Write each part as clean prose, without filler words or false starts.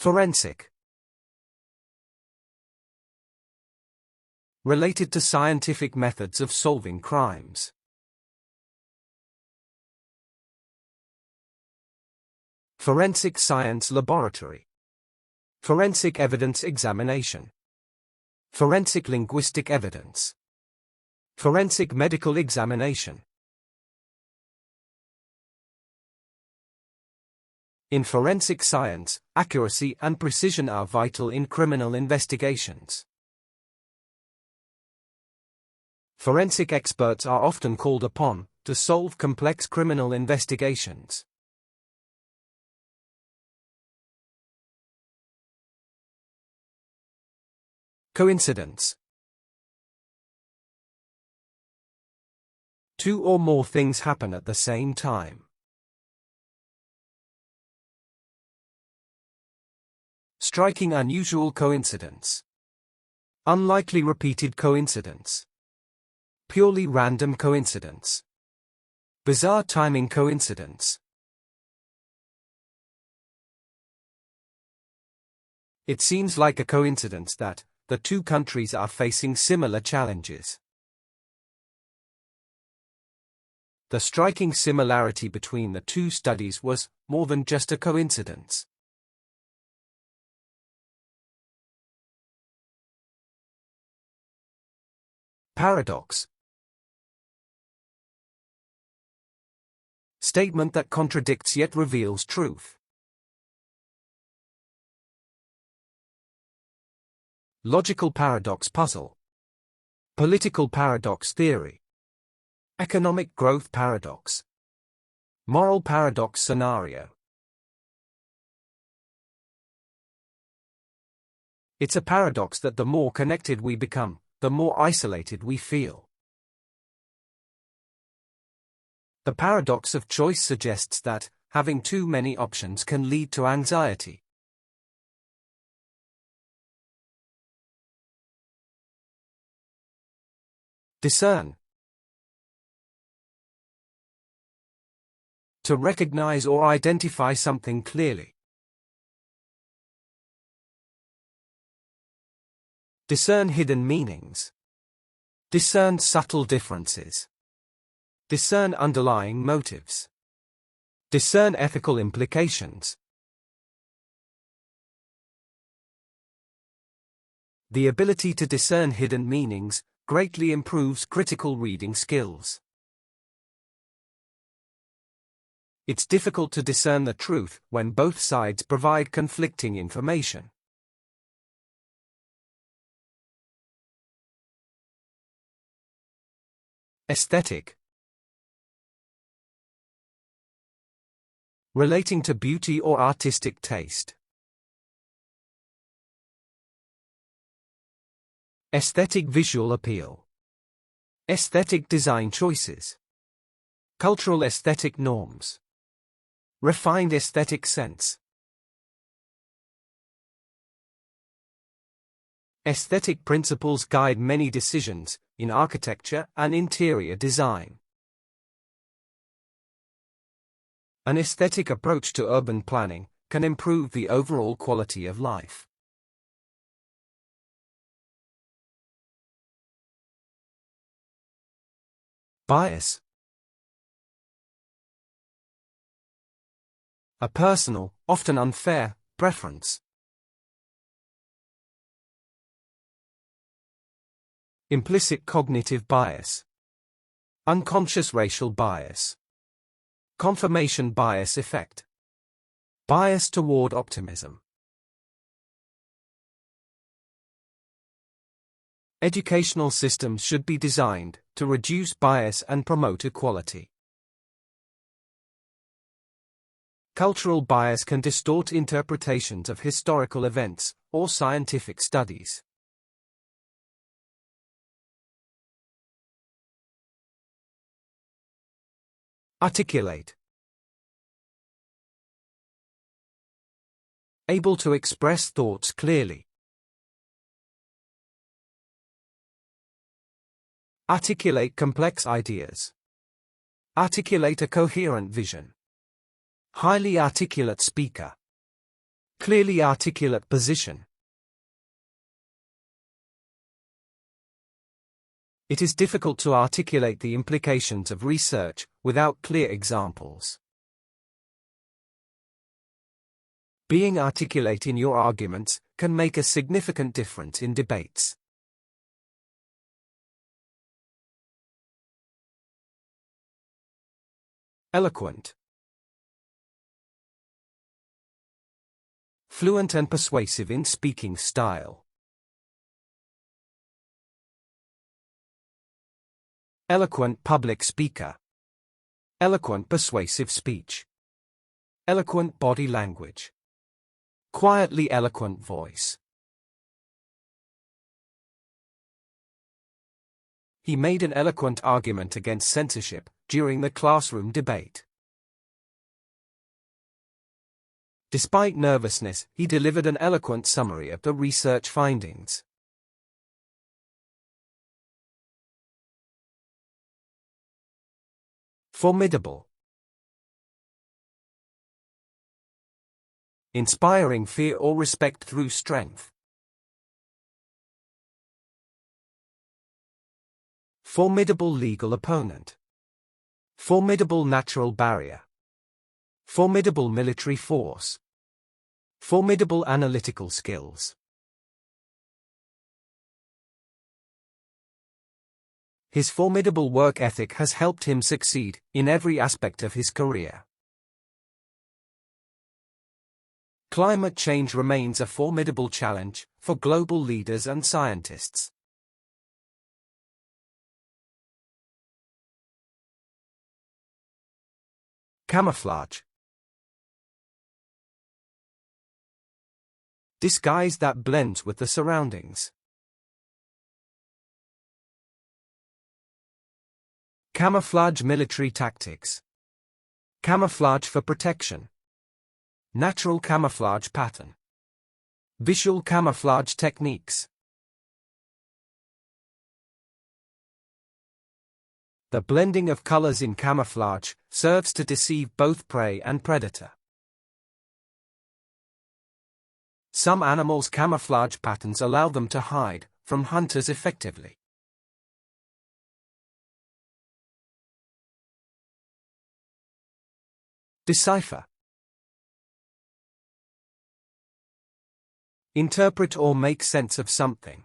Forensic. Related to scientific methods of solving crimes. Forensic science laboratory. Forensic evidence examination. Forensic linguistic evidence. Forensic medical examination. In forensic science, accuracy and precision are vital in criminal investigations. Forensic experts are often called upon to solve complex criminal investigations. Coincidence. Two or more things happen at the same time. Striking unusual coincidence. Unlikely repeated coincidence. Purely random coincidence. Bizarre timing coincidence. It seems like a coincidence that the two countries are facing similar challenges. The striking similarity between the two studies was more than just a coincidence. Paradox. Statement that contradicts yet reveals truth. Logical paradox puzzle. Political paradox theory. Economic growth paradox. Moral paradox scenario. It's a paradox that the more connected we become, the more isolated we feel. The paradox of choice suggests that having too many options can lead to anxiety. Discern. To recognize or identify something clearly. Discern hidden meanings. Discern subtle differences. Discern underlying motives. Discern ethical implications. The ability to discern hidden meanings greatly improves critical reading skills. It's difficult to discern the truth when both sides provide conflicting information. Aesthetic. Relating to beauty or artistic taste. Aesthetic visual appeal. Aesthetic design choices. Cultural aesthetic norms. Refined aesthetic sense. Aesthetic principles guide many decisions in architecture and interior design. An aesthetic approach to urban planning can improve the overall quality of life. Bias. A personal, often unfair, preference. Implicit cognitive bias. Unconscious racial bias. Confirmation bias effect. Bias toward optimism. Educational systems should be designed to reduce bias and promote equality. Cultural bias can distort interpretations of historical events or scientific studies. Articulate. Able to express thoughts clearly. Articulate complex ideas. Articulate a coherent vision. Highly articulate speaker. Clearly articulate position. It is difficult to articulate the implications of research without clear examples. Being articulate in your arguments can make a significant difference in debates. Eloquent. Fluent and persuasive in speaking style. Eloquent public speaker. Eloquent persuasive speech. Eloquent body language. Quietly eloquent voice. He made an eloquent argument against censorship during the classroom debate. Despite nervousness, he delivered an eloquent summary of the research findings. Formidable. Inspiring fear or respect through strength. Formidable legal opponent. Formidable natural barrier. Formidable military force. Formidable analytical skills. His formidable work ethic has helped him succeed in every aspect of his career. Climate change remains a formidable challenge for global leaders and scientists. Camouflage. Disguise that blends with the surroundings. Camouflage military tactics. Camouflage for protection. Natural camouflage pattern. Visual camouflage techniques. The blending of colors in camouflage serves to deceive both prey and predator. Some animals' camouflage patterns allow them to hide from hunters effectively. Decipher. Interpret or make sense of something.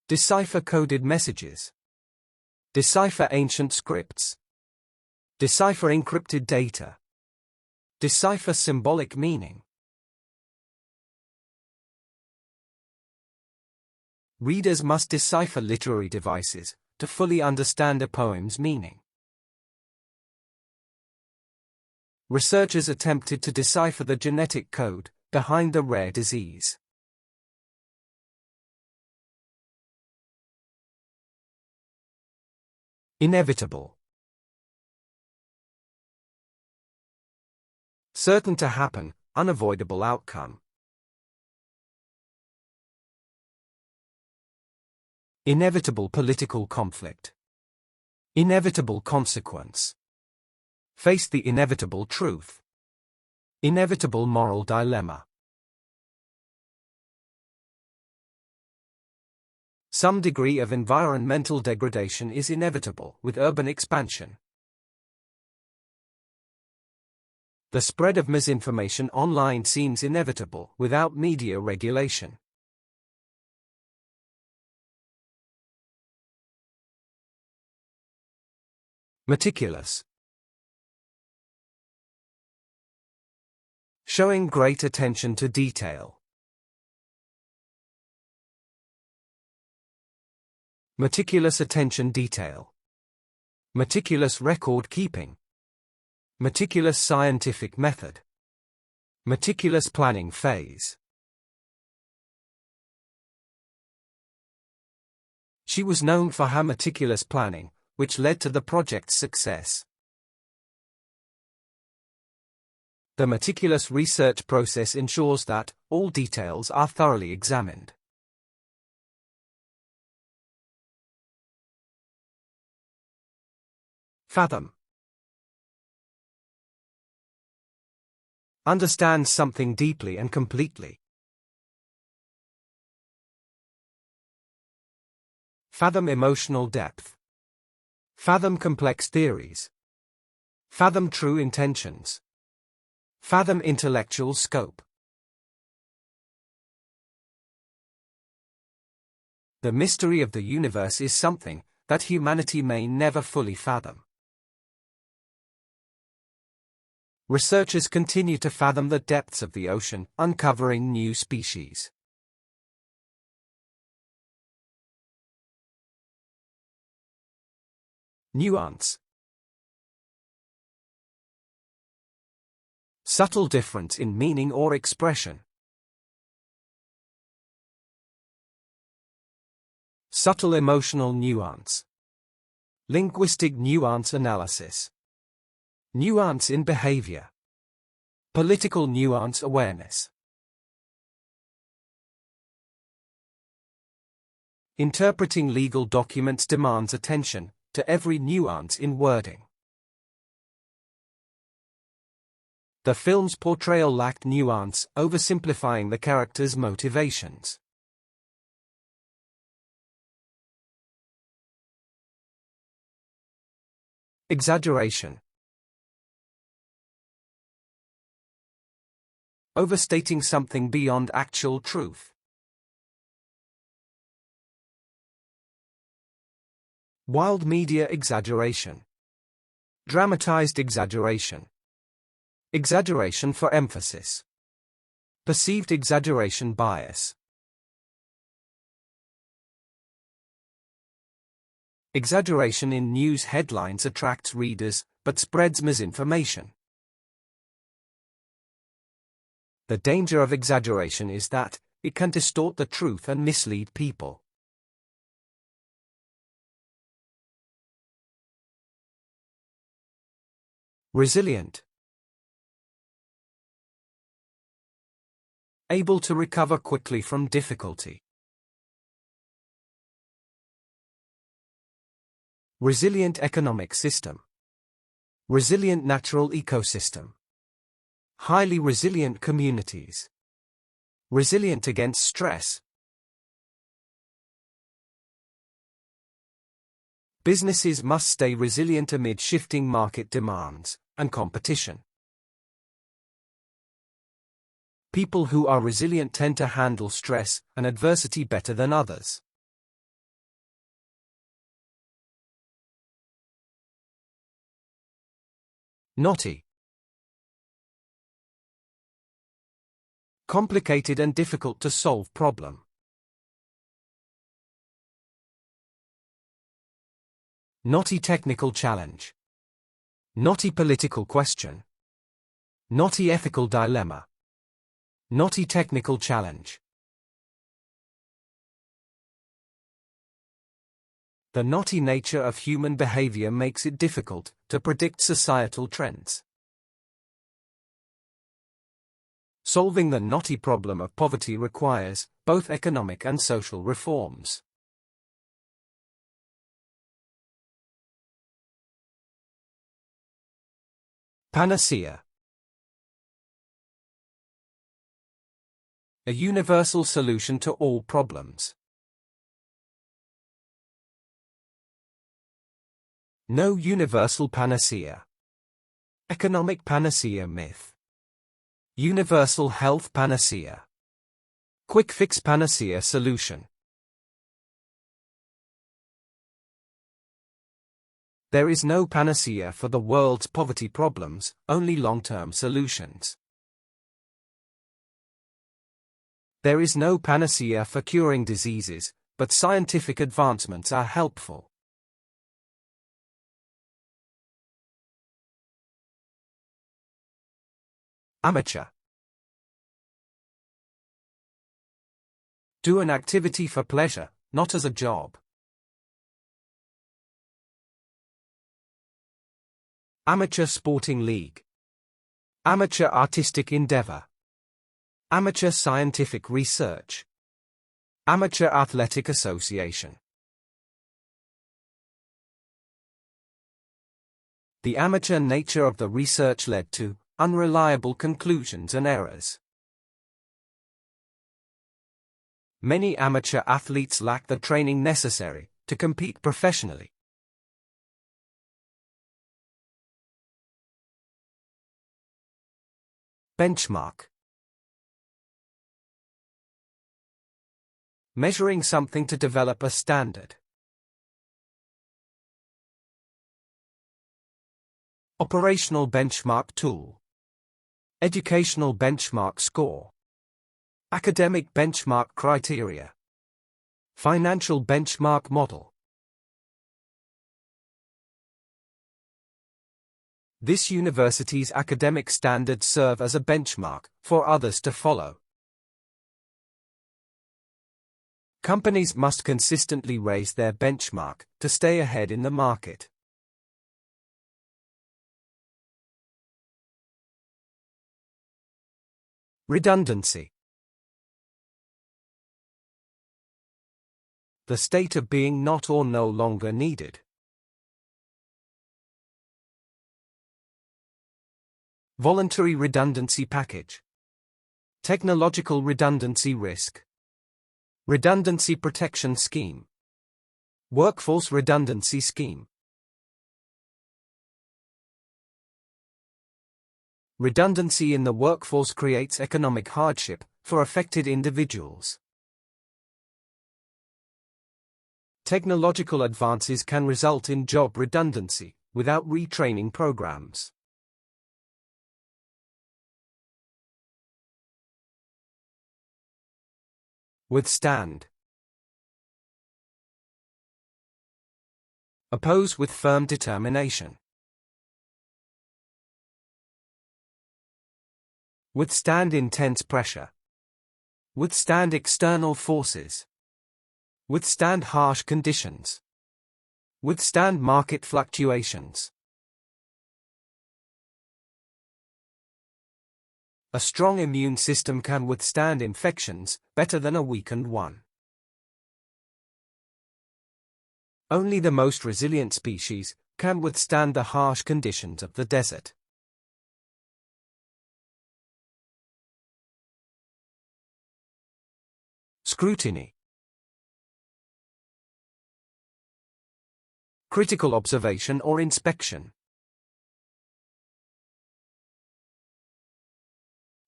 Decipher coded messages. Decipher ancient scripts. Decipher encrypted data. Decipher symbolic meaning. Readers must decipher literary devices to fully understand a poem's meaning. Researchers attempted to decipher the genetic code behind the rare disease. Inevitable. Certain to happen, unavoidable outcome. Inevitable political conflict. Inevitable consequence. Face the inevitable truth. Inevitable moral dilemma. Some degree of environmental degradation is inevitable with urban expansion. The spread of misinformation online seems inevitable without media regulation. Meticulous. Showing great attention to detail. Meticulous attention detail. Meticulous record keeping. Meticulous scientific method. Meticulous planning phase. She was known for her meticulous planning, which led to the project's success. The meticulous research process ensures that all details are thoroughly examined. Fathom. Understand something deeply and completely. Fathom emotional depth. Fathom complex theories. Fathom true intentions. Fathom intellectual scope. The mystery of the universe is something that humanity may never fully fathom. Researchers continue to fathom the depths of the ocean, uncovering new species. Nuance. Subtle difference in meaning or expression. Subtle emotional nuance. Linguistic nuance analysis. Nuance in behavior. Political nuance awareness. Interpreting legal documents demands attention to every nuance in wording. The film's portrayal lacked nuance, oversimplifying the characters' motivations. Exaggeration. Overstating something beyond actual truth. Wild media exaggeration. Dramatized exaggeration. Exaggeration for emphasis. Perceived exaggeration bias. Exaggeration in news headlines attracts readers, but spreads misinformation. The danger of exaggeration is that it can distort the truth and mislead people. Resilient. Able to recover quickly from difficulty. Resilient economic system. Resilient natural ecosystem. Highly resilient communities. Resilient against stress. Businesses must stay resilient amid shifting market demands and competition. People who are resilient tend to handle stress and adversity better than others. Knotty. Complicated and difficult to solve problem. Knotty technical challenge. Knotty political question. Knotty ethical dilemma. Knotty technical challenge. The knotty nature of human behavior makes it difficult to predict societal trends. Solving the knotty problem of poverty requires both economic and social reforms. Panacea. A universal solution to all problems. No universal panacea. Economic panacea myth. Universal health panacea. Quick fix panacea solution. There is no panacea for the world's poverty problems, only long-term solutions. There is no panacea for curing diseases, but scientific advancements are helpful. Amateur. Do an activity for pleasure, not as a job. Amateur sporting league. Amateur artistic endeavor. Amateur scientific research. Amateur athletic association. The amateur nature of the research led to unreliable conclusions and errors. Many amateur athletes lack the training necessary to compete professionally. Benchmark. Measuring something to develop a standard. Operational benchmark tool. Educational benchmark score. Academic benchmark criteria. Financial benchmark model. This university's academic standards serve as a benchmark for others to follow. Companies must consistently raise their benchmark to stay ahead in the market. Redundancy. The state of being not or no longer needed. Voluntary redundancy package. Technological redundancy risk. Redundancy protection scheme. Workforce redundancy scheme. Redundancy in the workforce creates economic hardship for affected individuals. Technological advances can result in job redundancy without retraining programs. Withstand. Oppose with firm determination. Withstand intense pressure. Withstand external forces. Withstand harsh conditions. Withstand market fluctuations. A strong immune system can withstand infections better than a weakened one. Only the most resilient species can withstand the harsh conditions of the desert. Scrutiny. Critical observation or inspection.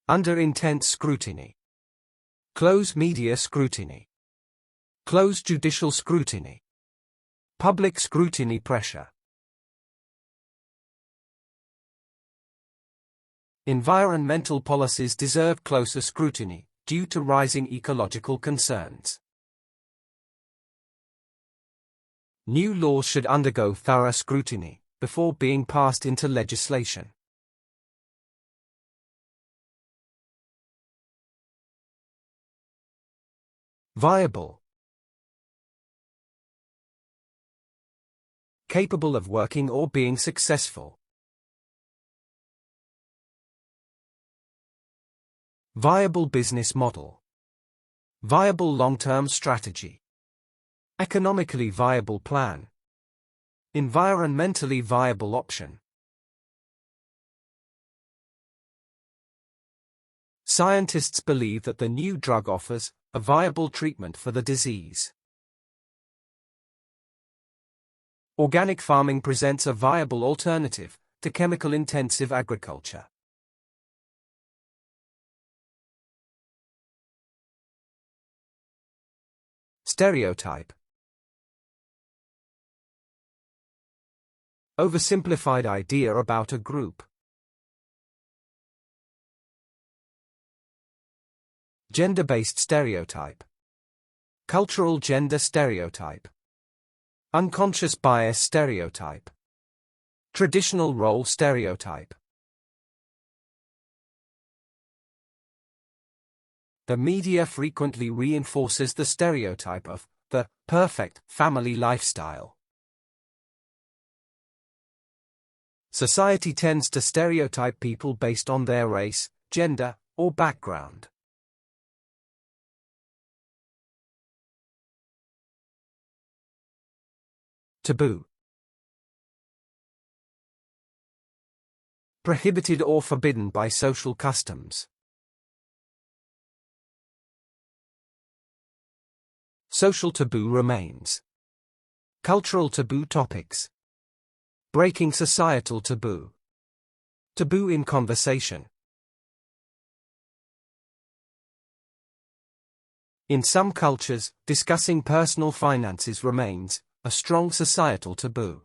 Under intense scrutiny. Close media scrutiny. Close judicial scrutiny. Public scrutiny pressure. Environmental policies deserve closer scrutiny due to rising ecological concerns. New laws should undergo thorough scrutiny before being passed into legislation. Viable. Capable of working or being successful. Viable business model. Viable long-term strategy. Economically viable plan. Environmentally viable option. Scientists believe that the new drug offers a viable treatment for the disease. Organic farming presents a viable alternative to chemical-intensive agriculture. Stereotype. Oversimplified idea about a group. Gender-based stereotype. Cultural gender stereotype. Unconscious bias stereotype. Traditional role stereotype. The media frequently reinforces the stereotype of the perfect family lifestyle. Society tends to stereotype people based on their race, gender, or background. Taboo. Prohibited or forbidden by social customs. Social taboo remains. Cultural taboo topics. Breaking societal taboo. Taboo in conversation. In some cultures, discussing personal finances remains a strong societal taboo.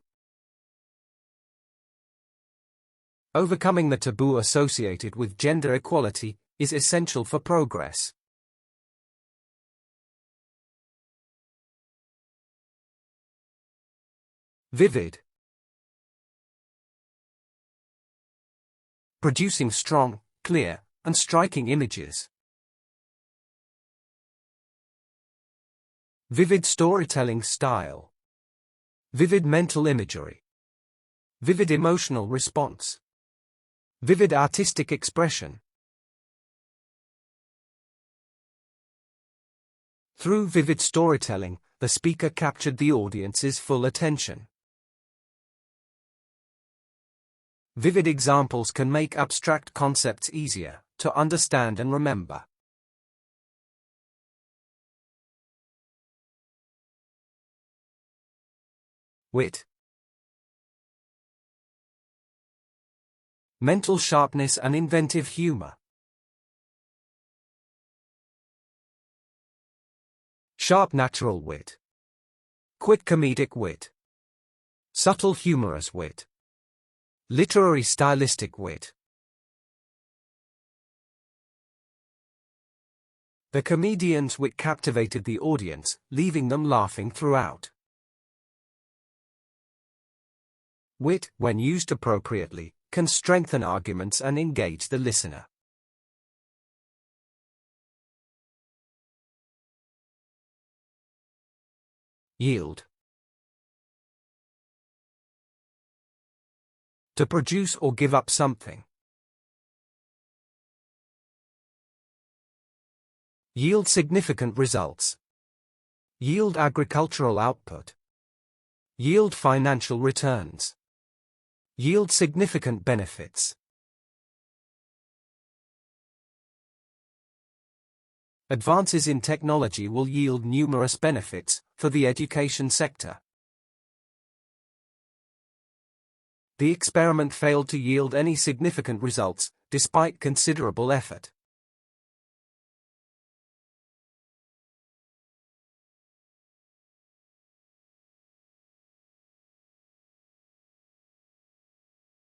Overcoming the taboo associated with gender equality is essential for progress. Vivid. Producing strong, clear, and striking images. Vivid storytelling style. Vivid mental imagery. Vivid emotional response. Vivid artistic expression. Through vivid storytelling, the speaker captured the audience's full attention. Vivid examples can make abstract concepts easier to understand and remember. Wit. Mental sharpness and inventive humor. Sharp natural wit. Quick comedic wit. Subtle humorous wit. Literary stylistic wit. The comedian's wit captivated the audience, leaving them laughing throughout. Wit, when used appropriately, can strengthen arguments and engage the listener. Yield. To produce or give up something. Yield significant results. Yield agricultural output. Yield financial returns. Yield significant benefits. Advances in technology will yield numerous benefits for the education sector. The experiment failed to yield any significant results, despite considerable effort.